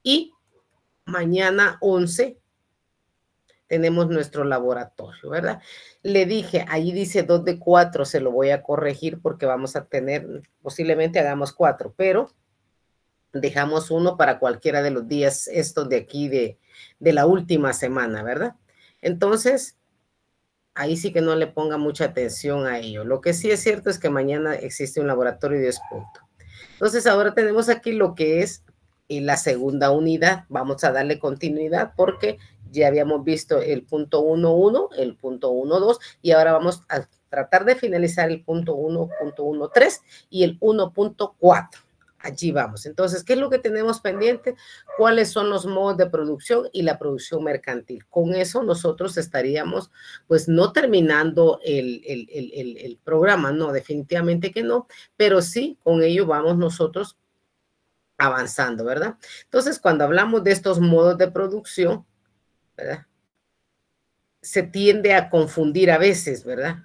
Y mañana 11 tenemos nuestro laboratorio, ¿verdad? Le dije, ahí dice 2 de 4, se lo voy a corregir porque vamos a tener, posiblemente hagamos 4, pero dejamos uno para cualquiera de los días estos de aquí de la última semana, ¿verdad? Entonces, ahí sí que no le ponga mucha atención a ello. Lo que sí es cierto es que mañana existe un laboratorio de 10 puntos. Entonces, ahora tenemos aquí lo que es la segunda unidad. Vamos a darle continuidad porque ya habíamos visto el punto 1.1, el punto 1.2 y ahora vamos a tratar de finalizar el punto 1.13 y el 1.4. Allí vamos. Entonces, ¿qué es lo que tenemos pendiente? ¿Cuáles son los modos de producción y la producción mercantil? Con eso nosotros estaríamos, pues, no terminando el programa, no, definitivamente que no, pero sí, con ello vamos nosotros avanzando, ¿verdad? Entonces, cuando hablamos de estos modos de producción, ¿verdad? Se tiende a confundir a veces, ¿verdad?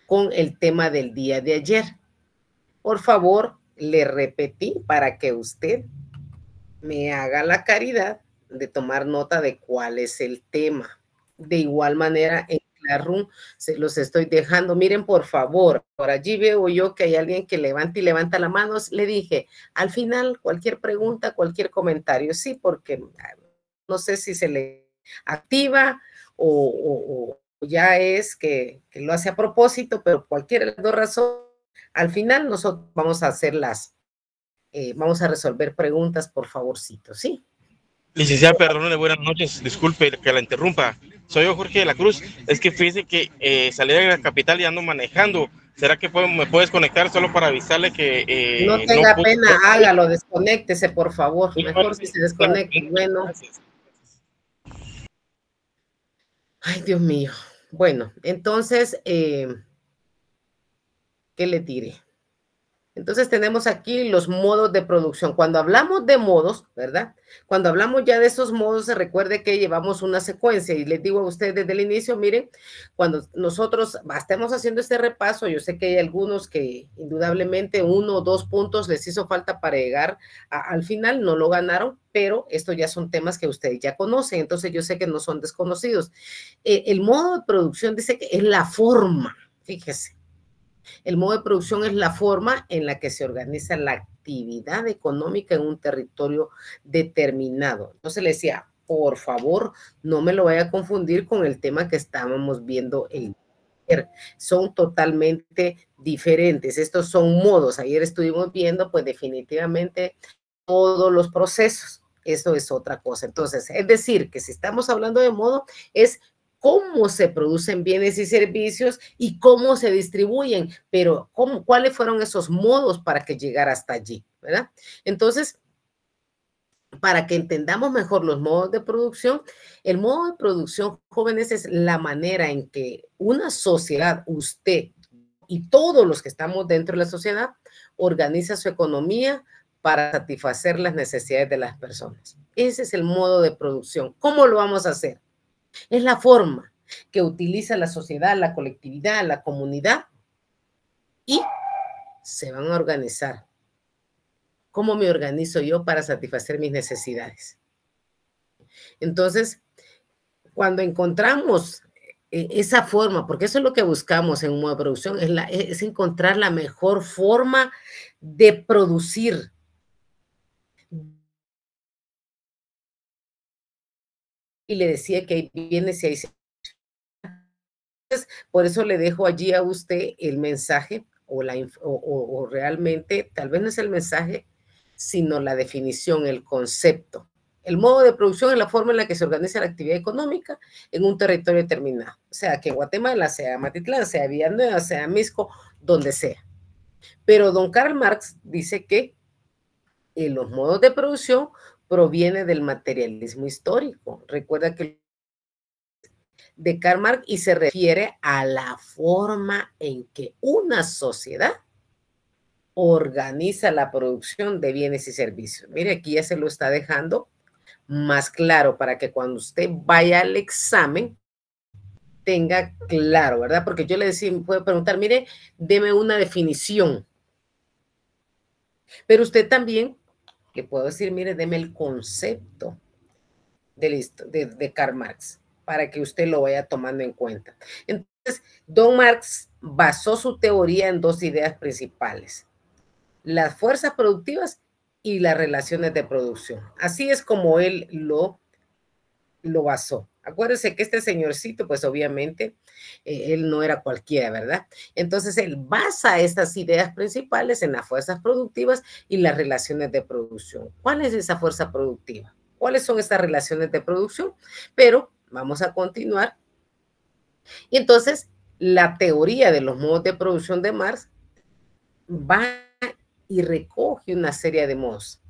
Con el tema del día de ayer. Por favor, le repetí para que usted me haga la caridad de tomar nota de cuál es el tema. De igual manera, en Classroom se los estoy dejando. Miren, por favor, por allí veo yo que hay alguien que levanta y levanta la mano. Le dije, al final, cualquier pregunta, cualquier comentario, sí, porque no sé si se le activa o ya es que lo hace a propósito, pero cualquier de las dos razones, al final nosotros vamos a hacer vamos a resolver preguntas, por favorcito, ¿sí? Licenciada, perdóneme, buenas noches, disculpe que la interrumpa. Soy yo, Jorge de la Cruz. Es que fíjese que salí de la capital y ando manejando. ¿Será que me puedes conectar solo para avisarle que No no tenga pude? pena, hágalo, desconéctese, por favor. Sí, Mejor si se desconecte. Bueno, gracias. ay, Dios mío. Bueno, entonces, ¿qué le diré? Entonces tenemos aquí los modos de producción. Cuando hablamos de modos, ¿verdad? Cuando hablamos ya de esos modos, se recuerde que llevamos una secuencia y les digo a ustedes desde el inicio, miren, cuando nosotros estemos haciendo este repaso, yo sé que hay algunos que indudablemente 1 o 2 puntos les hizo falta para llegar al final, no lo ganaron, pero estos ya son temas que ustedes ya conocen, entonces yo sé que no son desconocidos. El modo de producción dice que es la forma, fíjese. El modo de producción es la forma en la que se organiza la actividad económica en un territorio determinado. Entonces le decía, por favor, no me lo vaya a confundir con el tema que estábamos viendo ayer. Son totalmente diferentes. Estos son modos. Ayer estuvimos viendo, pues definitivamente, todos los procesos. Eso es otra cosa. Entonces, es decir, que si estamos hablando de modo, es cómo se producen bienes y servicios y cómo se distribuyen, pero cuáles fueron esos modos para que llegara hasta allí, ¿verdad? Entonces, para que entendamos mejor los modos de producción, el modo de producción, jóvenes, es la manera en que una sociedad, usted y todos los que estamos dentro de la sociedad, organiza su economía para satisfacer las necesidades de las personas. Ese es el modo de producción. ¿Cómo lo vamos a hacer? Es la forma que utiliza la sociedad, la colectividad, la comunidad y se van a organizar. ¿Cómo me organizo yo para satisfacer mis necesidades? Entonces, cuando encontramos esa forma, porque eso es lo que buscamos en un modo de producción, es encontrar la mejor forma de producir. Y le decía que hay bienes y hay... Por eso le dejo allí a usted el mensaje o realmente, tal vez no es el mensaje, sino la definición, el concepto. El modo de producción es la forma en la que se organiza la actividad económica en un territorio determinado. O sea, que Guatemala, sea Matitlán, sea Villanueva, sea Misco, donde sea. Pero don Karl Marx dice que los modos de producción provienen del materialismo histórico. Recuerda que de Karl Marx y se refiere a la forma en que una sociedad organiza la producción de bienes y servicios. Mire, aquí ya se lo está dejando más claro para que cuando usted vaya al examen tenga claro, ¿verdad? Porque yo le decía, me puede preguntar, mire, deme una definición. Pero usted también Le puedo decir, mire, deme el concepto de Karl Marx para que usted lo vaya tomando en cuenta. Entonces, Don Marx basó su teoría en dos ideas principales: las fuerzas productivas y las relaciones de producción. Así es como él lo basó. Acuérdense que este señorcito, pues obviamente, él no era cualquiera, ¿verdad? Entonces, él basa estas ideas principales en las fuerzas productivas y las relaciones de producción. ¿Cuál es esa fuerza productiva? ¿Cuáles son estas relaciones de producción? Pero vamos a continuar. Y entonces, la teoría de los modos de producción de Marx va y recoge una serie de modos.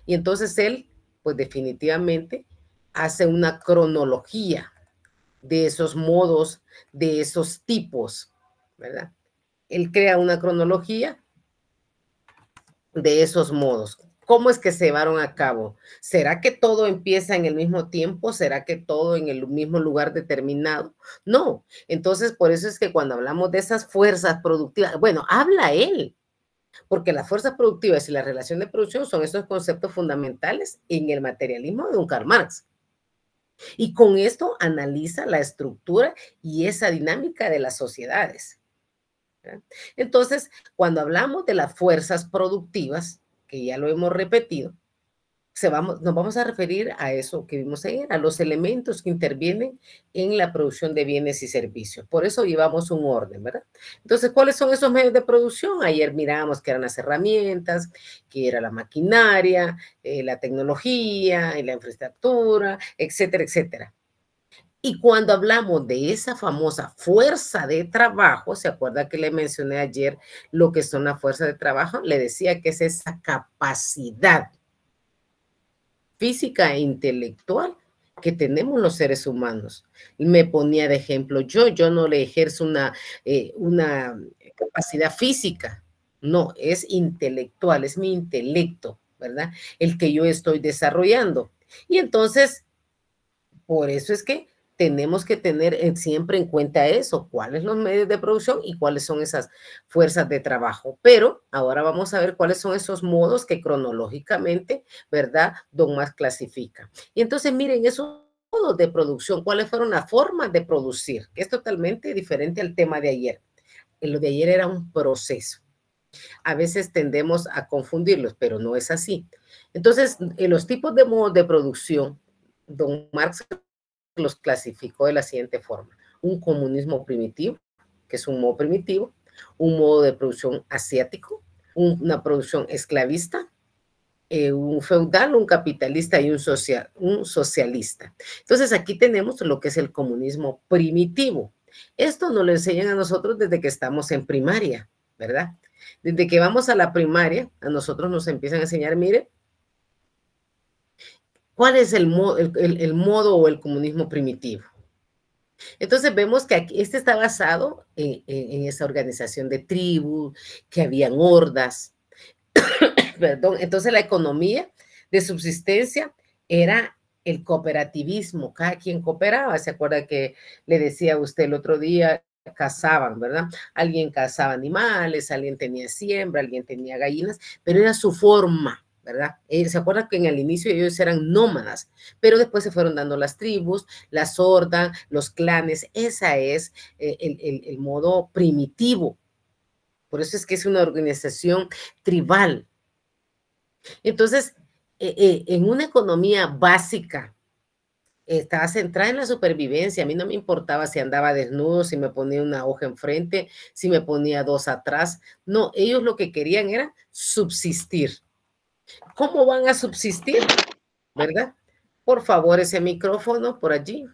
Y entonces él, pues definitivamente, hace una cronología de esos modos, de esos tipos, ¿verdad? Él crea una cronología de esos modos. ¿Cómo es que se llevaron a cabo? ¿Será que todo empieza en el mismo tiempo? ¿Será que todo en el mismo lugar determinado? No. Entonces, por eso es que cuando hablamos de esas fuerzas productivas, bueno, habla él, porque las fuerzas productivas y la relación de producción son esos conceptos fundamentales en el materialismo de don Karl Marx. Y con esto analiza la estructura y esa dinámica de las sociedades. ¿Verdad? Entonces, cuando hablamos de las fuerzas productivas, que ya lo hemos repetido, nos vamos a referir a eso que vimos ayer, a los elementos que intervienen en la producción de bienes y servicios. Por eso llevamos un orden, ¿verdad? Entonces, ¿cuáles son esos medios de producción? Ayer miramos que eran las herramientas, que era la maquinaria, la tecnología, la infraestructura, etcétera, etcétera. Y cuando hablamos de esa famosa fuerza de trabajo, ¿se acuerda que le mencioné ayer lo que son las fuerzas de trabajo? Le decía que es esa capacidad física e intelectual que tenemos los seres humanos. Me ponía de ejemplo, yo no le ejerzo una capacidad física, no, es intelectual, es mi intelecto, ¿verdad? El que yo estoy desarrollando. Y entonces, por eso es que tenemos que tener siempre en cuenta eso, cuáles son los medios de producción y cuáles son esas fuerzas de trabajo. Pero ahora vamos a ver cuáles son esos modos que cronológicamente, ¿verdad? Don Marx clasifica. Y entonces miren esos modos de producción, cuáles fueron las formas de producir, que es totalmente diferente al tema de ayer. Lo de ayer era un proceso. A veces tendemos a confundirlos, pero no es así. Entonces, en los tipos de modos de producción, don Marx los clasificó de la siguiente forma: un comunismo primitivo, que es un modo primitivo; un modo de producción asiático; una producción esclavista; un feudal, un capitalista y un socialista. Entonces aquí tenemos lo que es el comunismo primitivo. Esto nos lo enseñan a nosotros desde que estamos en primaria, ¿verdad? Desde que vamos a la primaria, a nosotros nos empiezan a enseñar, mire, ¿cuál es el modo o el comunismo primitivo? Entonces vemos que aquí, este está basado en esa organización de tribus, que habían hordas, perdón. Entonces la economía de subsistencia era el cooperativismo, cada quien cooperaba. ¿Se acuerda que le decía a usted el otro día? Cazaban, ¿verdad? Alguien cazaba animales, alguien tenía siembra, alguien tenía gallinas, pero era su forma, ¿verdad? ¿Se acuerda que en el inicio ellos eran nómadas, pero después se fueron dando las tribus, las hordas, los clanes? Esa es el modo primitivo. Por eso es que es una organización tribal. Entonces, en una economía básica, estaba centrada en la supervivencia. A mí no me importaba si andaba desnudo, si me ponía una hoja enfrente, si me ponía dos atrás. No, ellos lo que querían era subsistir. ¿Cómo van a subsistir? ¿Verdad? Por favor, ese micrófono por allí.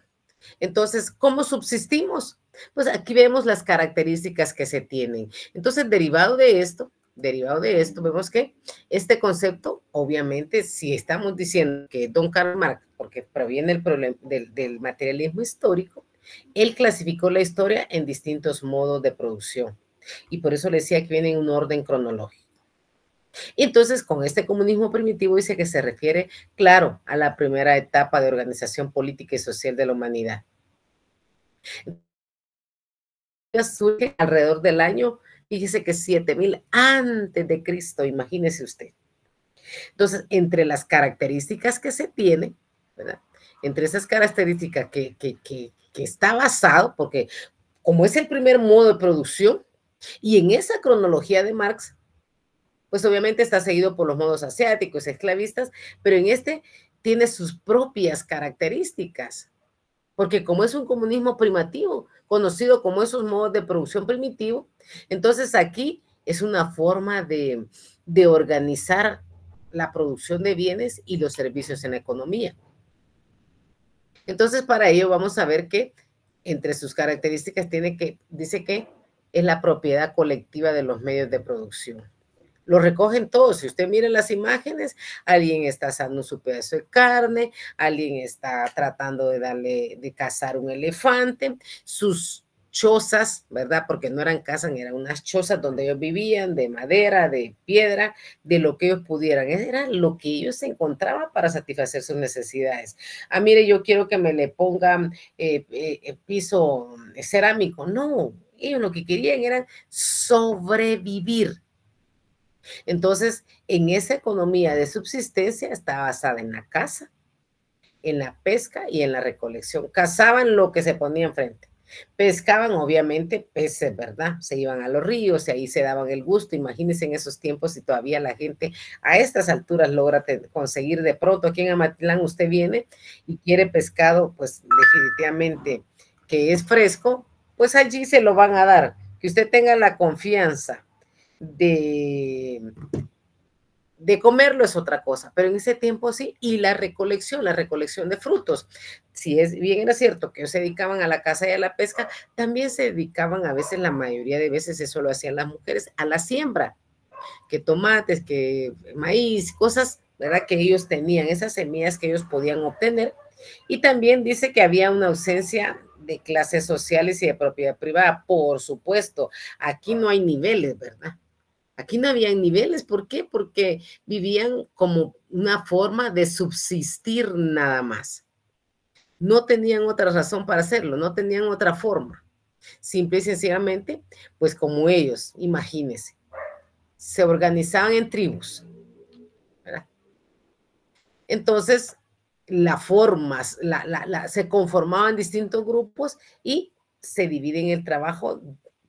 Entonces, ¿cómo subsistimos? Pues aquí vemos las características que se tienen. Entonces, derivado de esto, vemos que este concepto, obviamente, si estamos diciendo que don Karl Marx, porque proviene del materialismo histórico, él clasificó la historia en distintos modos de producción. Y por eso le decía que viene en un orden cronológico. Y entonces, con este comunismo primitivo dice que se refiere, claro, a la primera etapa de organización política y social de la humanidad. Surge alrededor del año, fíjese que 7000 antes de Cristo, imagínese usted. Entonces, entre las características que se tienen, ¿verdad? Entre esas características que está basado, porque como es el primer modo de producción, y en esa cronología de Marx, pues obviamente está seguido por los modos asiáticos, esclavistas, pero en este tiene sus propias características, porque como es un comunismo primitivo, conocido como esos modos de producción primitivo, entonces aquí es una forma de organizar la producción de bienes y los servicios en la economía. Entonces, para ello vamos a ver que entre sus características dice que es la propiedad colectiva de los medios de producción. Lo recogen todos. Si usted mira las imágenes, alguien está asando su pedazo de carne, alguien está tratando de cazar un elefante, sus chozas, ¿verdad? Porque no eran casas, eran unas chozas donde ellos vivían, de madera, de piedra, de lo que ellos pudieran. Era lo que ellos encontraban para satisfacer sus necesidades. Ah, mire, yo quiero que me le pongan piso cerámico. No, ellos lo que querían era sobrevivir. Entonces, en esa economía de subsistencia está basada en la caza, en la pesca y en la recolección. Cazaban lo que se ponía enfrente. Pescaban, obviamente, peces, ¿verdad? Se iban a los ríos y ahí se daban el gusto. Imagínense en esos tiempos si todavía la gente a estas alturas logra conseguir de pronto. Aquí en Amatlán usted viene y quiere pescado, pues definitivamente que es fresco, pues allí se lo van a dar. Que usted tenga la confianza de comerlo es otra cosa, pero en ese tiempo sí, y la recolección de frutos. Si es bien era cierto que ellos se dedicaban a la caza y a la pesca, también se dedicaban a veces, la mayoría de veces eso lo hacían las mujeres, a la siembra, que tomates, que maíz, cosas, ¿verdad? Que ellos tenían, esas semillas que ellos podían obtener. Y también dice que había una ausencia de clases sociales y de propiedad privada, por supuesto. Aquí no hay niveles, ¿verdad? Aquí no había niveles, ¿por qué? Porque vivían como una forma de subsistir nada más. No tenían otra razón para hacerlo, no tenían otra forma. Simple y sencillamente, pues como ellos, imagínense, se organizaban en tribus, ¿verdad? Entonces, se conformaban distintos grupos y se dividen el trabajo.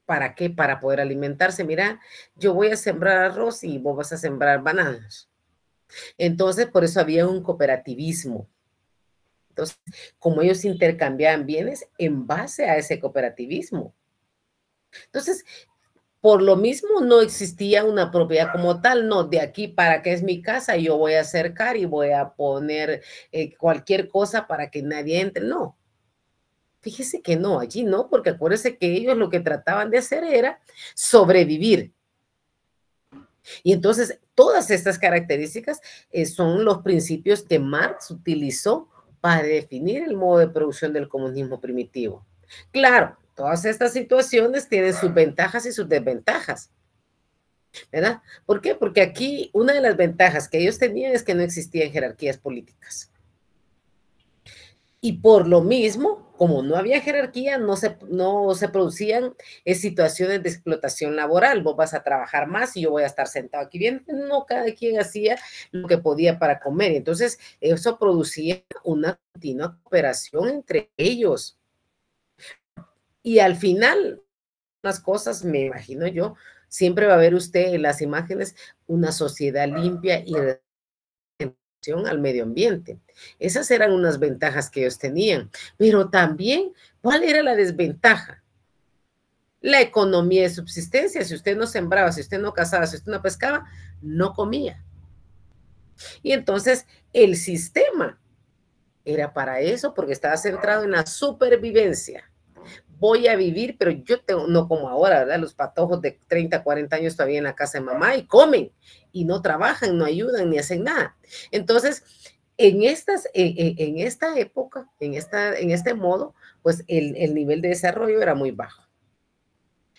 ¿Para qué? Para poder alimentarse. Mira, yo voy a sembrar arroz y vos vas a sembrar bananos. Entonces, por eso había un cooperativismo. Entonces, como ellos intercambiaban bienes en base a ese cooperativismo. Entonces, por lo mismo no existía una propiedad como tal, no, de aquí para que es mi casa, yo voy a acercar y voy a poner cualquier cosa para que nadie entre, no. Fíjese que no, allí no, porque acuérdese que ellos lo que trataban de hacer era sobrevivir. Y entonces todas estas características son los principios que Marx utilizó para definir el modo de producción del comunismo primitivo. Claro, todas estas situaciones tienen sus ventajas y sus desventajas, ¿verdad? ¿Por qué? Porque aquí una de las ventajas que ellos tenían es que no existían jerarquías políticas. Y por lo mismo, como no había jerarquía, no se producían situaciones de explotación laboral. Vos vas a trabajar más y yo voy a estar sentado aquí bien. No, cada quien hacía lo que podía para comer. Entonces, eso producía una continua cooperación entre ellos. Y al final, unas cosas, me imagino yo, siempre va a ver usted en las imágenes una sociedad limpia y al medio ambiente. Esas eran unas ventajas que ellos tenían, pero también, ¿cuál era la desventaja? La economía de subsistencia. Si usted no sembraba, si usted no cazaba, si usted no pescaba, no comía. Y entonces el sistema era para eso, porque estaba centrado en la supervivencia. Voy a vivir, pero yo tengo, no como ahora, ¿verdad? Los patojos de 30, 40 años todavía en la casa de mamá y comen y no trabajan, no ayudan ni hacen nada. Entonces, en esta época, en este modo, pues el nivel de desarrollo era muy bajo.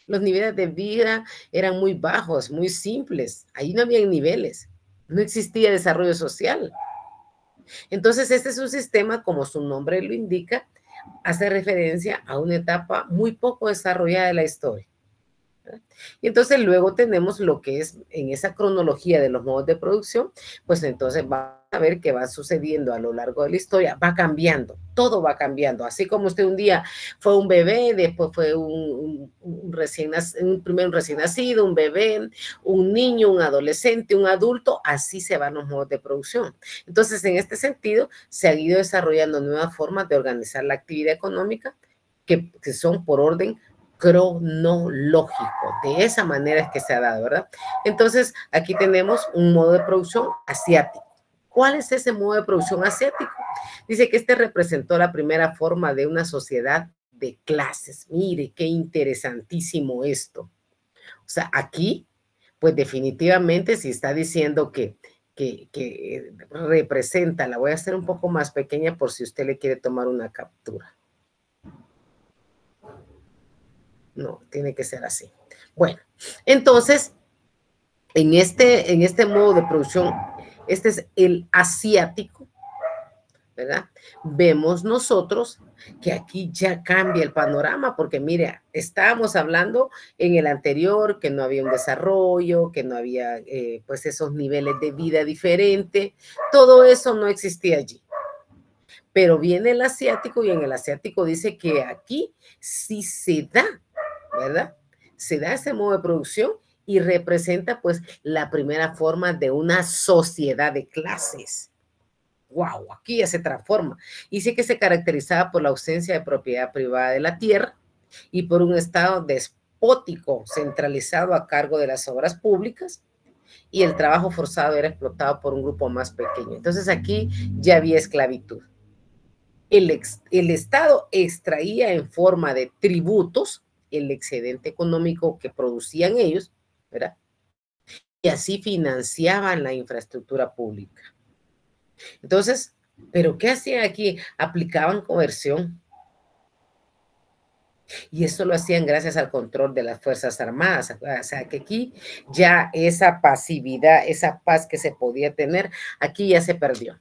Los niveles de vida eran muy bajos, muy simples. Ahí no había niveles. No existía desarrollo social. Entonces, este es un sistema, como su nombre lo indica, hace referencia a una etapa muy poco desarrollada de la historia, Y entonces luego tenemos lo que es en esa cronología de los modos de producción, pues entonces va a ver qué va sucediendo a lo largo de la historia, va cambiando, todo va cambiando, así como usted un día fue un bebé, después fue primero un recién nacido, un bebé, un niño, un adolescente, un adulto, así se van los modos de producción. Entonces, en este sentido, se han ido desarrollando nuevas formas de organizar la actividad económica que son por orden cronológico. De esa manera es que se ha dado, ¿verdad? Entonces, aquí tenemos un modo de producción asiático. ¿Cuál es ese modo de producción asiático? Dice que este representó la primera forma de una sociedad de clases. Mire, qué interesantísimo esto. O sea, aquí, pues definitivamente si está diciendo que representa, la voy a hacer un poco más pequeña por si usted le quiere tomar una captura. No, tiene que ser así. Bueno, entonces, en este modo de producción, este es el asiático, ¿verdad? Vemos nosotros que aquí ya cambia el panorama, porque mire, estábamos hablando en el anterior que no había un desarrollo, que no había pues esos niveles de vida diferentes, todo eso no existía allí. Pero viene el asiático y en el asiático dice que aquí sí se da, ¿verdad? Se da ese modo de producción y representa pues la primera forma de una sociedad de clases. ¡Wow! Aquí ya se transforma. Dice que se caracterizaba por la ausencia de propiedad privada de la tierra y por un estado despótico centralizado a cargo de las obras públicas y el trabajo forzado era explotado por un grupo más pequeño. Entonces aquí ya había esclavitud. El Estado extraía en forma de tributos el excedente económico que producían ellos, ¿verdad? Y así financiaban la infraestructura pública. Entonces, ¿pero qué hacían aquí? Aplicaban coerción. Y eso lo hacían gracias al control de las Fuerzas Armadas. O sea, que aquí ya esa pasividad, esa paz que se podía tener, aquí ya se perdió.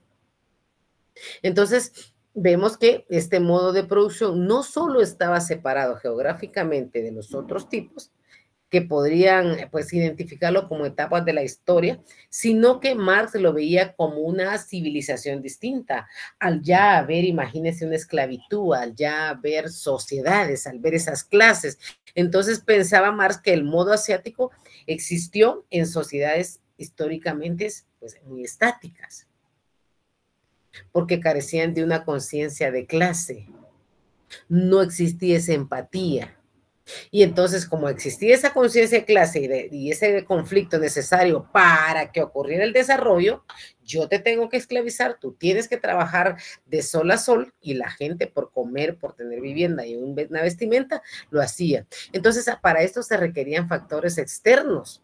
Entonces, vemos que este modo de producción no solo estaba separado geográficamente de los otros tipos, que podrían pues identificarlo como etapas de la historia, sino que Marx lo veía como una civilización distinta. Al ya ver, imagínense una esclavitud, al ya ver sociedades, al ver esas clases, entonces pensaba Marx que el modo asiático existió en sociedades históricamente pues, muy estáticas, porque carecían de una conciencia de clase, no existía esa empatía. Y entonces, como existía esa conciencia de clase y ese conflicto necesario para que ocurriera el desarrollo, yo te tengo que esclavizar, tú tienes que trabajar de sol a sol y la gente por comer, por tener vivienda y una vestimenta, lo hacía. Entonces, para esto se requerían factores externos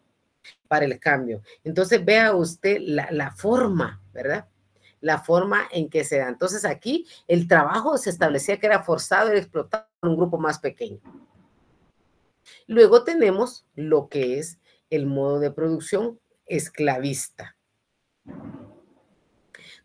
para el cambio. Entonces, vea usted la forma, ¿verdad? La forma en que se da. Entonces, aquí el trabajo se establecía que era forzado y explotado por un grupo más pequeño. Luego tenemos lo que es el modo de producción esclavista.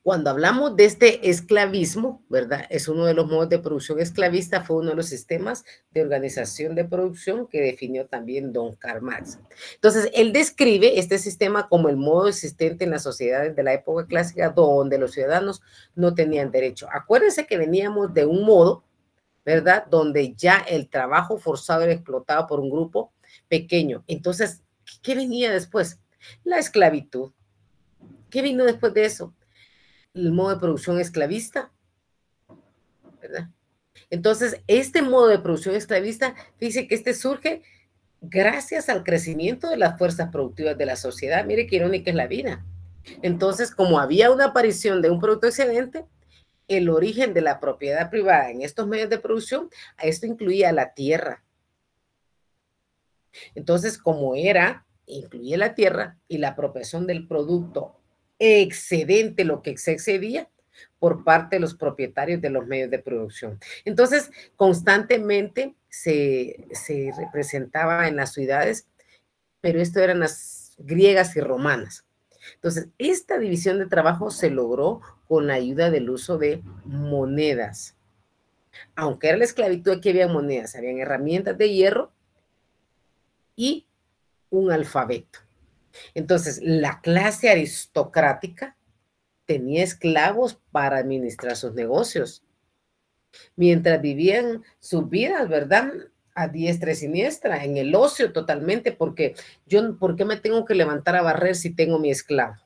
Cuando hablamos de este esclavismo, ¿verdad? Es uno de los modos de producción esclavista, fue uno de los sistemas de organización de producción que definió también don Karl Marx. Entonces, él describe este sistema como el modo existente en las sociedades de la época clásica donde los ciudadanos no tenían derecho. Acuérdense que veníamos de un modo, ¿verdad? Donde ya el trabajo forzado era explotado por un grupo pequeño. Entonces, ¿qué venía después? La esclavitud. ¿Qué vino después de eso? El modo de producción esclavista, ¿verdad? Entonces, este modo de producción esclavista, dice que este surge gracias al crecimiento de las fuerzas productivas de la sociedad. Mire qué irónica es la vida. Entonces, como había una aparición de un producto excedente, el origen de la propiedad privada en estos medios de producción, a esto incluía la tierra. Entonces, como incluía la tierra y la apropiación del producto excedente, lo que se excedía por parte de los propietarios de los medios de producción. Entonces, constantemente se representaba en las ciudades, pero esto eran las griegas y romanas. Entonces, esta división de trabajo se logró con la ayuda del uso de monedas. Aunque era la esclavitud, aquí había monedas, habían herramientas de hierro y un alfabeto. Entonces, la clase aristocrática tenía esclavos para administrar sus negocios, mientras vivían sus vidas, ¿verdad? A diestra y siniestra, en el ocio totalmente, porque ¿por qué me tengo que levantar a barrer si tengo mi esclavo?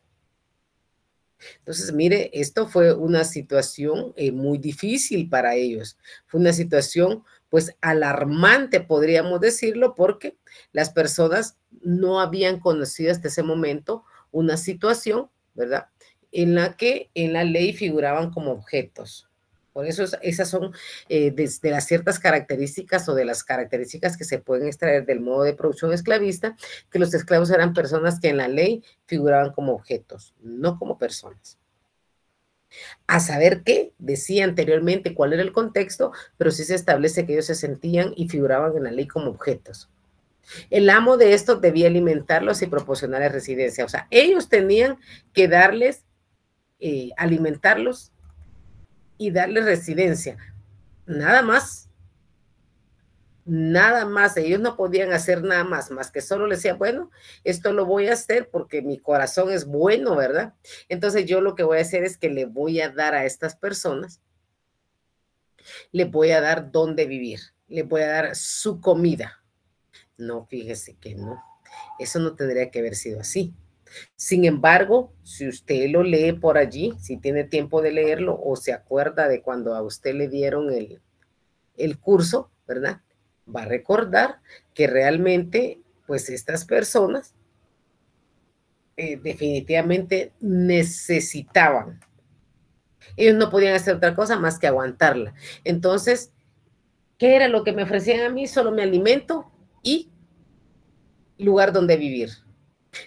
Entonces, mire, esto fue una situación muy difícil para ellos. Fue una situación, pues, alarmante, podríamos decirlo, porque las personas no habían conocido hasta ese momento una situación, ¿verdad?, en la que en la ley figuraban como objetos. Por eso esas son de las ciertas características o de las características que se pueden extraer del modo de producción esclavista, que los esclavos eran personas que en la ley figuraban como objetos, no como personas. A saber qué, decía anteriormente cuál era el contexto, pero sí se establece que ellos se sentían y figuraban en la ley como objetos. El amo de estos debía alimentarlos y proporcionarles residencia. O sea, ellos tenían que darles, alimentarlos y darles residencia. Nada más. Nada más, ellos no podían hacer nada más que solo les decía, bueno, esto lo voy a hacer porque mi corazón es bueno, ¿verdad? Entonces yo lo que voy a hacer es que le voy a dar a estas personas, le voy a dar dónde vivir, le voy a dar su comida. No, fíjese que no, eso no tendría que haber sido así. Sin embargo, si usted lo lee por allí, si tiene tiempo de leerlo o se acuerda de cuando a usted le dieron el curso, ¿verdad?, va a recordar que realmente, pues estas personas definitivamente necesitaban. Ellos no podían hacer otra cosa más que aguantarla. Entonces, ¿qué era lo que me ofrecían a mí? Solo mi alimento y lugar donde vivir.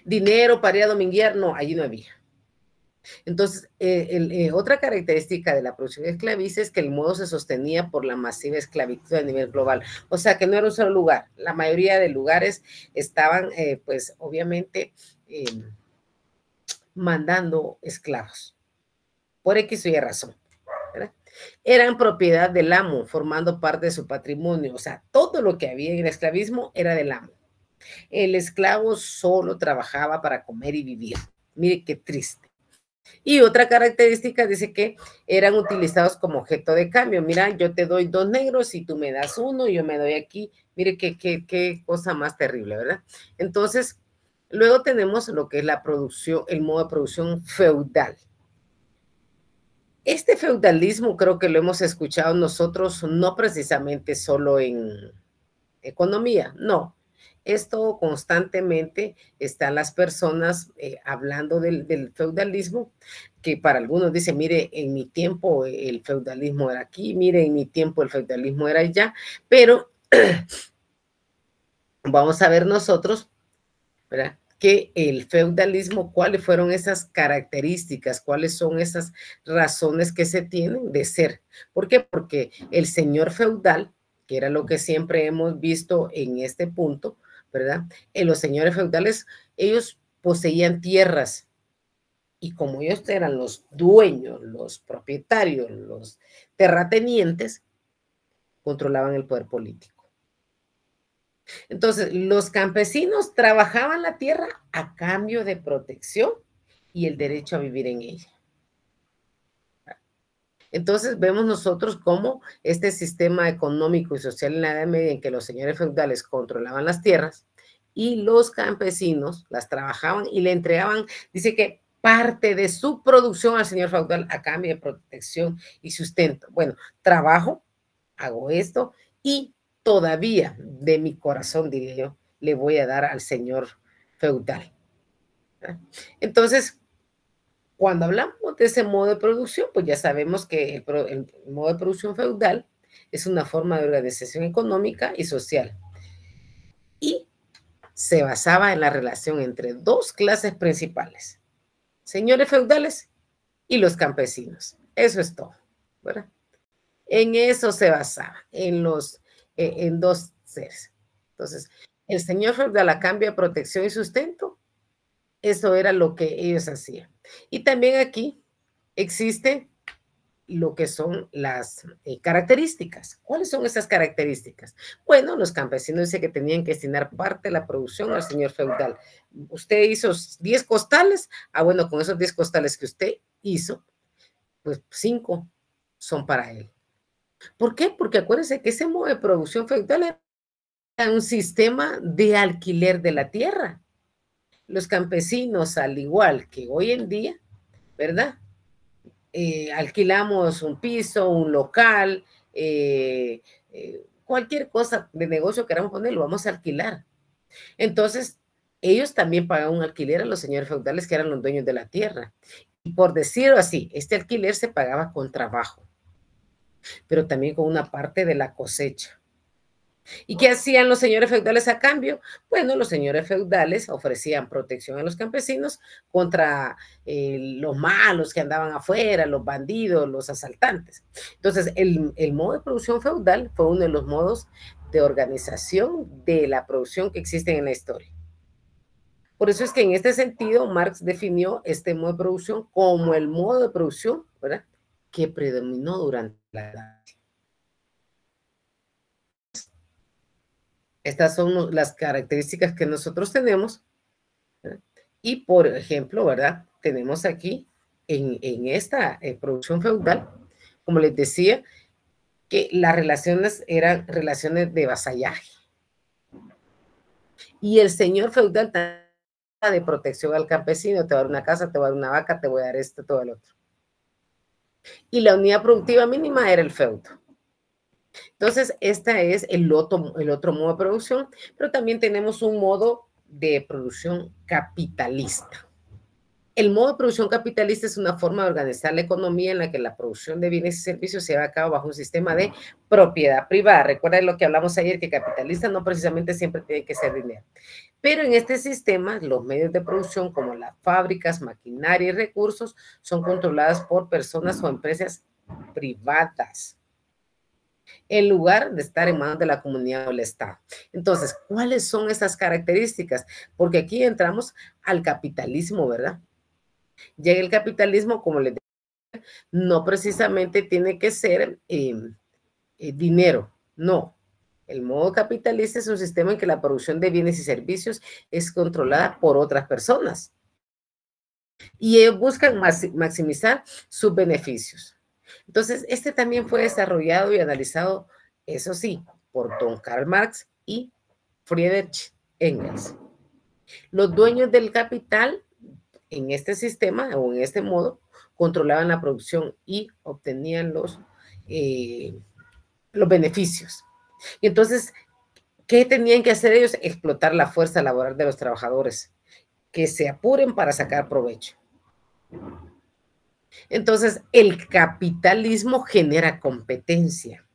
Dinero para ir a dominguear, no, allí no había. Entonces, otra característica de la producción esclavista es que el modo se sostenía por la masiva esclavitud a nivel global. O sea, que no era un solo lugar. La mayoría de lugares estaban, pues, obviamente, mandando esclavos, por X o Y razón, ¿verdad? Eran propiedad del amo, formando parte de su patrimonio. O sea, todo lo que había en el esclavismo era del amo. El esclavo solo trabajaba para comer y vivir. Mire qué triste. Y otra característica dice que eran utilizados como objeto de cambio. Mira, yo te doy 2 negros y tú me das 1, yo me doy aquí. Mire qué cosa más terrible, ¿verdad? Entonces, luego tenemos lo que es la producción, el modo de producción feudal. Este feudalismo creo que lo hemos escuchado nosotros, no precisamente solo en economía, no. Esto constantemente están las personas hablando del feudalismo, que para algunos dicen, mire, en mi tiempo el feudalismo era aquí, mire, en mi tiempo el feudalismo era allá, pero vamos a ver nosotros, ¿verdad?, que el feudalismo, cuáles fueron esas características, cuáles son esas razones que se tienen de ser. ¿Por qué? Porque el señor feudal, que era lo que siempre hemos visto en este punto, ¿verdad? Los señores feudales, ellos poseían tierras y como ellos eran los dueños, los propietarios, los terratenientes, controlaban el poder político. Entonces, los campesinos trabajaban la tierra a cambio de protección y el derecho a vivir en ella. Entonces, vemos nosotros cómo este sistema económico y social en la Edad Media en que los señores feudales controlaban las tierras y los campesinos las trabajaban y le entregaban, dice que parte de su producción al señor feudal a cambio de protección y sustento. Bueno, trabajo, hago esto y todavía de mi corazón, diría yo, le voy a dar al señor feudal. Entonces, cuando hablamos de ese modo de producción, pues ya sabemos que el modo de producción feudal es una forma de organización económica y social. Y se basaba en la relación entre 2 clases principales, señores feudales y los campesinos. Eso es todo, ¿verdad? En eso se basaba, en 2 seres. Entonces, el señor feudal a cambio de protección y sustento, eso era lo que ellos hacían. Y también aquí existe lo que son las características. ¿Cuáles son esas características? Bueno, los campesinos dicen que tenían que destinar parte de la producción al señor feudal. Usted hizo 10 costales, bueno, con esos 10 costales que usted hizo, pues 5 son para él. ¿Por qué? Porque acuérdense que ese modo de producción feudal era un sistema de alquiler de la tierra. Los campesinos, al igual que hoy en día, ¿verdad? Alquilamos un piso, un local, cualquier cosa de negocio que queramos poner, lo vamos a alquilar. Entonces, ellos también pagan un alquiler a los señores feudales que eran los dueños de la tierra. Y por decirlo así, este alquiler se pagaba con trabajo, pero también con una parte de la cosecha. ¿Y qué hacían los señores feudales a cambio? Bueno, los señores feudales ofrecían protección a los campesinos contra los malos que andaban afuera, los bandidos, los asaltantes. Entonces, el modo de producción feudal fue uno de los modos de organización de la producción que existen en la historia. Por eso es que en este sentido Marx definió este modo de producción como el modo de producción, ¿verdad?, que predominó durante la Edad. Estas son las características que nosotros tenemos, ¿verdad? Y por ejemplo, ¿verdad?, tenemos aquí en esta producción feudal, como les decía, que las relaciones eran relaciones de vasallaje. Y el señor feudal de protección al campesino, te voy a dar una casa, te voy a dar una vaca, te voy a dar esto, todo el otro. Y la unidad productiva mínima era el feudo. Entonces, este es el otro modo de producción, pero también tenemos un modo de producción capitalista. El modo de producción capitalista es una forma de organizar la economía en la que la producción de bienes y servicios se lleva a cabo bajo un sistema de propiedad privada. Recuerden lo que hablamos ayer, que capitalista no precisamente siempre tiene que ser dinero. Pero en este sistema, los medios de producción como las fábricas, maquinaria y recursos son controladas por personas o empresas privadas, en lugar de estar en manos de la comunidad o el Estado. Entonces, ¿cuáles son esas características? Porque aquí entramos al capitalismo, ¿verdad? Llega el capitalismo, como les decía, no precisamente tiene que ser dinero, no. El modo capitalista es un sistema en que la producción de bienes y servicios es controlada por otras personas. Y ellos buscan maximizar sus beneficios. Entonces, este también fue desarrollado y analizado, eso sí, por don Karl Marx y Friedrich Engels. Los dueños del capital en este sistema o en este modo controlaban la producción y obtenían los beneficios. Y entonces, ¿qué tenían que hacer ellos? Explotar la fuerza laboral de los trabajadores, que se apuren para sacar provecho. Entonces, el capitalismo genera competencia.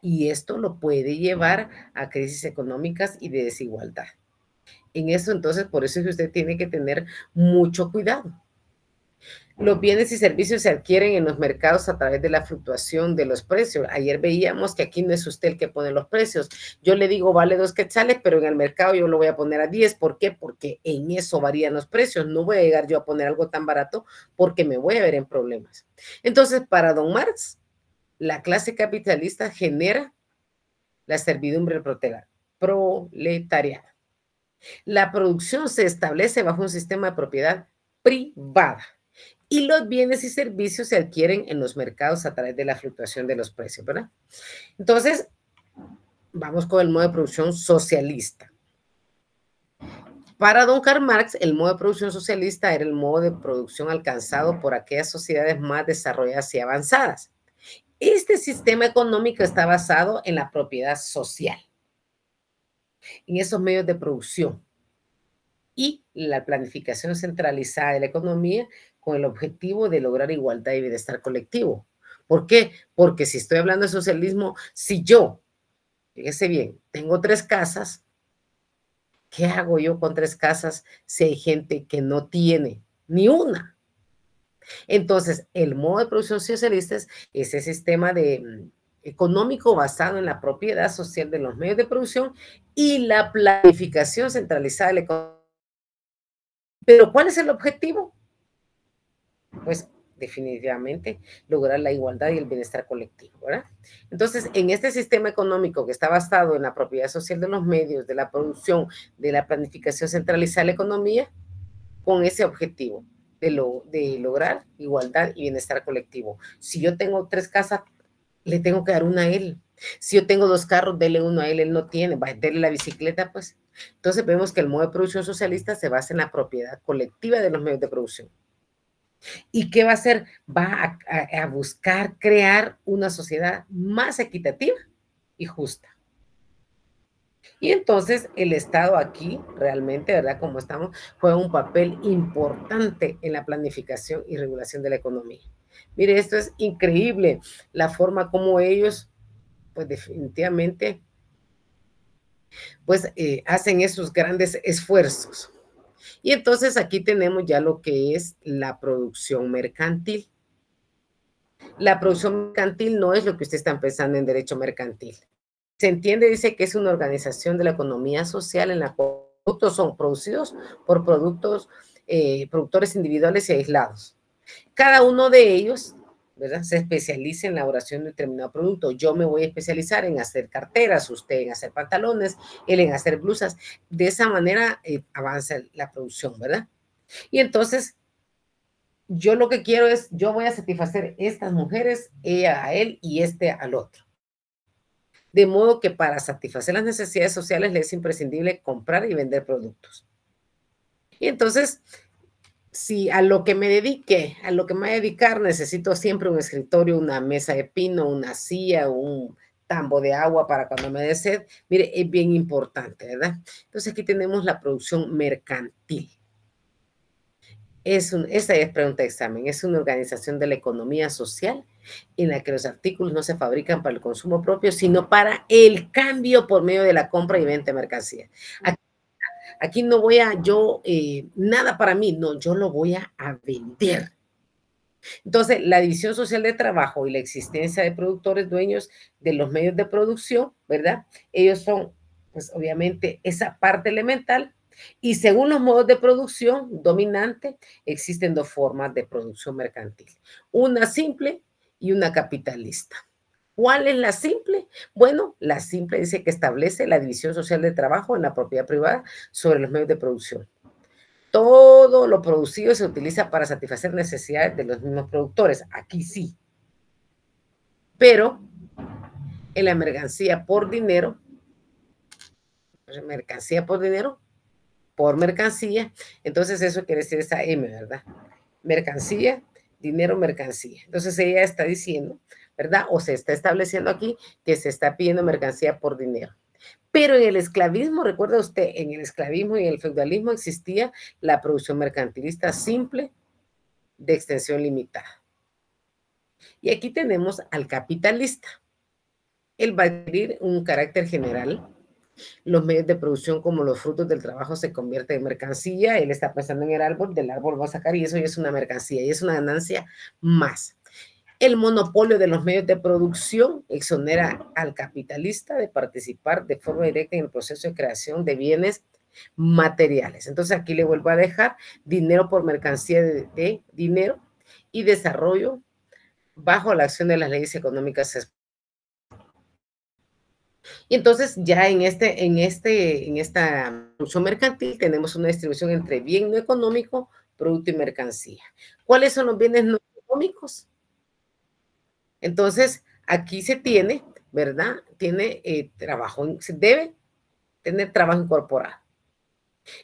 Y esto lo puede llevar a crisis económicas y de desigualdad. En eso, entonces, por eso es que usted tiene que tener mucho cuidado. Los bienes y servicios se adquieren en los mercados a través de la fluctuación de los precios. Ayer veíamos que aquí no es usted el que pone los precios. Yo le digo vale 2 quetzales, pero en el mercado yo lo voy a poner a 10. ¿Por qué? Porque en eso varían los precios. No voy a llegar yo a poner algo tan barato porque me voy a ver en problemas. Entonces, para don Marx, la clase capitalista genera la servidumbre proletariada. La producción se establece bajo un sistema de propiedad privada. Y los bienes y servicios se adquieren en los mercados a través de la fluctuación de los precios, ¿verdad? Entonces, vamos con el modo de producción socialista. Para don Karl Marx, el modo de producción socialista era el modo de producción alcanzado por aquellas sociedades más desarrolladas y avanzadas. Este sistema económico está basado en la propiedad social, en esos medios de producción y la planificación centralizada de la economía con el objetivo de lograr igualdad y bienestar colectivo. ¿Por qué? Porque si estoy hablando de socialismo, si yo, fíjese bien, tengo 3 casas, ¿qué hago yo con 3 casas si hay gente que no tiene ni una? Entonces, el modo de producción socialista es ese sistema económico basado en la propiedad social de los medios de producción y la planificación centralizada de la economía. Pero ¿cuál es el objetivo? Pues definitivamente lograr la igualdad y el bienestar colectivo, ¿verdad? Entonces, en este sistema económico que está basado en la propiedad social de los medios, de la producción, de la planificación centralizada de la economía, con ese objetivo de lograr igualdad y bienestar colectivo. Si yo tengo 3 casas, le tengo que dar una a él. Si yo tengo 2 carros, dele uno a él, él no tiene, va a darle la bicicleta, pues. Entonces vemos que el modo de producción socialista se basa en la propiedad colectiva de los medios de producción. ¿Y qué va a hacer? Va a buscar crear una sociedad más equitativa y justa. Y entonces el Estado aquí realmente, ¿verdad? Como estamos, juega un papel importante en la planificación y regulación de la economía. Mire, esto es increíble, la forma como ellos, pues definitivamente, pues hacen esos grandes esfuerzos. Y entonces aquí tenemos ya lo que es la producción mercantil. La producción mercantil no es lo que ustedes están pensando en derecho mercantil. Se entiende, dice que es una organización de la economía social en la cual los productos son producidos por productores individuales y aislados. Cada uno de ellos, ¿verdad?, se especializa en la elaboración de determinado producto. Yo me voy a especializar en hacer carteras, usted en hacer pantalones, él en hacer blusas. De esa manera avanza la producción, ¿verdad? Y entonces, yo lo que quiero es, yo voy a satisfacer estas mujeres, ella a él y este al otro. De modo que para satisfacer las necesidades sociales le es imprescindible comprar y vender productos. Y entonces, si a lo que me dedique, a lo que me voy a dedicar, necesito siempre un escritorio, una mesa de pino, una silla, un tambo de agua para cuando me dé sed, mire, es bien importante, ¿verdad? Entonces aquí tenemos la producción mercantil. Esta es pregunta de examen, es una organización de la economía social en la que los artículos no se fabrican para el consumo propio, sino para el cambio por medio de la compra y venta de mercancía. Aquí no voy a nada para mí, no, yo lo voy a vender. Entonces, la división social de trabajo y la existencia de productores dueños de los medios de producción, ¿verdad? Ellos son, pues obviamente, esa parte elemental. Y según los modos de producción dominantes, existen 2 formas de producción mercantil. Una simple y una capitalista. ¿Cuál es la simple? Bueno, la simple dice que establece la división social de trabajo en la propiedad privada sobre los medios de producción. Todo lo producido se utiliza para satisfacer necesidades de los mismos productores. Aquí sí. Pero en la mercancía por dinero, por mercancía, entonces eso quiere decir esa M, ¿verdad? Mercancía, dinero, mercancía. Entonces ella está diciendo, ¿verdad? O se está estableciendo aquí que se está pidiendo mercancía por dinero. Pero en el esclavismo, recuerda usted, en el esclavismo y en el feudalismo existía la producción mercantilista simple de extensión limitada. Y aquí tenemos al capitalista. Él va a adquirir un carácter general. Los medios de producción como los frutos del trabajo se convierten en mercancía. Él está pensando en el árbol, del árbol va a sacar y eso ya es una mercancía y es una ganancia más. El monopolio de los medios de producción exonera al capitalista de participar de forma directa en el proceso de creación de bienes materiales. Entonces aquí le vuelvo a dejar dinero por mercancía de dinero y desarrollo bajo la acción de las leyes económicas. Y entonces ya en esta producción mercantil tenemos una distribución entre bien no económico, producto y mercancía. ¿Cuáles son los bienes no económicos? Entonces, aquí se tiene, ¿verdad? Tiene trabajo, se debe tener trabajo incorporado.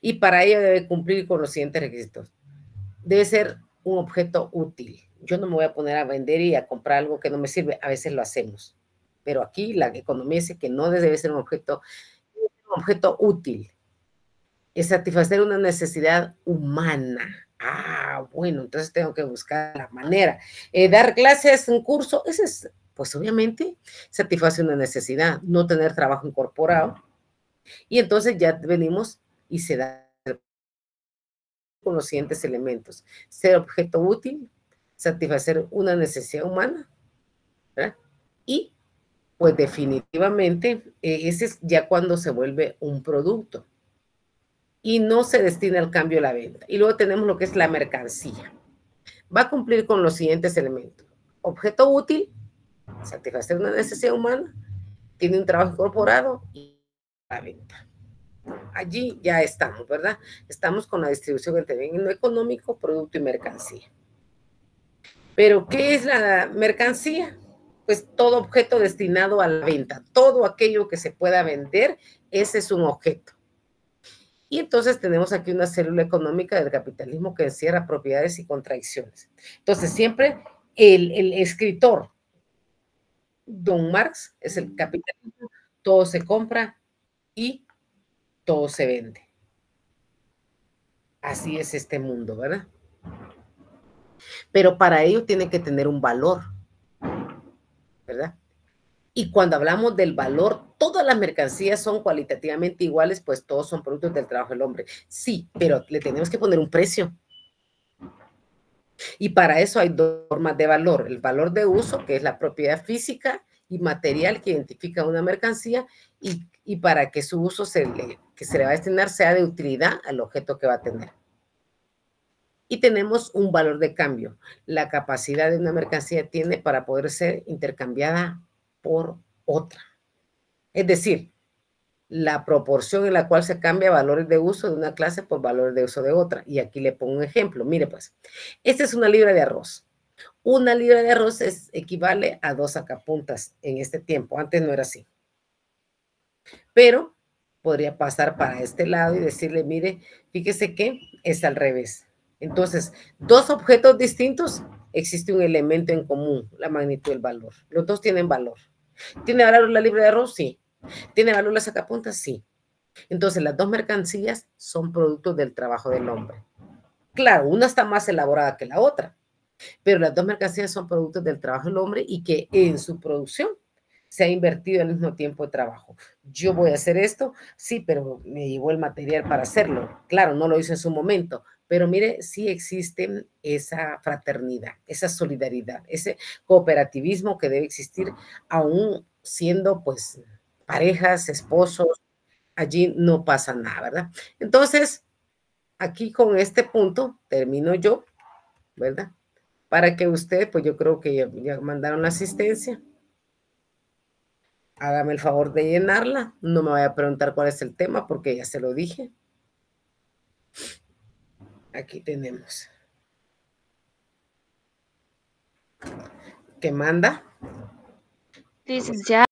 Y para ello debe cumplir con los siguientes requisitos. Debe ser un objeto útil. Yo no me voy a poner a vender y a comprar algo que no me sirve. A veces lo hacemos. Pero aquí la economía dice que no debe ser un objeto útil. Es satisfacer una necesidad humana. Ah, bueno, entonces tengo que buscar la manera. Dar clases, un curso, ese es, pues obviamente, satisface una necesidad, no tener trabajo incorporado. Y entonces ya venimos y se da con los siguientes elementos. Ser objeto útil, satisfacer una necesidad humana, ¿verdad? Y pues definitivamente ese es ya cuando se vuelve un producto y no se destina al cambio a la venta. Y luego tenemos lo que es la mercancía. va a cumplir con los siguientes elementos. Objeto útil, satisfacer una necesidad humana, tiene un trabajo incorporado y la venta. Allí ya estamos, ¿verdad? Estamos con la distribución entre bien económico, producto y mercancía. Pero, ¿qué es la mercancía? Pues todo objeto destinado a la venta, todo aquello que se pueda vender, ese es un objeto. Y entonces tenemos aquí una célula económica del capitalismo que encierra propiedades y contradicciones. Entonces, siempre el escritor, Don Marx, es el capitalismo, todo se compra y todo se vende. Así es este mundo, ¿verdad? Pero para ello tiene que tener un valor, ¿verdad? Y cuando hablamos del valor, todas las mercancías son cualitativamente iguales, pues todos son productos del trabajo del hombre. Sí, pero le tenemos que poner un precio. Y para eso hay dos formas de valor. El valor de uso, que es la propiedad física y material que identifica una mercancía, y para que su uso que se le va a destinar sea de utilidad al objeto que va a tener. Y tenemos un valor de cambio, la capacidad de una mercancía tiene para poder ser intercambiada por otra. Es decir, la proporción en la cual se cambia valores de uso de una clase por valores de uso de otra. Y aquí le pongo un ejemplo. Mire pues, esta es una libra de arroz. Una libra de arroz equivale a 2 sacapuntas en este tiempo. Antes no era así. Pero podría pasar para este lado y decirle, mire, fíjese que es al revés. Entonces, dos objetos distintos, existe un elemento en común, la magnitud del valor. Los dos tienen valor. ¿Tiene valor la libra de arroz? Sí. ¿Tiene valor la sacapuntas? Sí. Entonces, las dos mercancías son productos del trabajo del hombre. Claro, una está más elaborada que la otra, pero las dos mercancías son productos del trabajo del hombre y que en su producción se ha invertido el mismo tiempo de trabajo. Yo voy a hacer esto, sí, pero me llevó el material para hacerlo. Claro, no lo hice en su momento, pero mire, sí existe esa fraternidad, esa solidaridad, ese cooperativismo que debe existir aún siendo pues parejas, esposos, allí no pasa nada, ¿verdad? Entonces, aquí con este punto termino yo, ¿verdad? Para que usted, pues yo creo que ya mandaron la asistencia. Hágame el favor de llenarla. No me vaya a preguntar cuál es el tema porque ya se lo dije. Aquí tenemos. ¿Qué manda? Licenciada.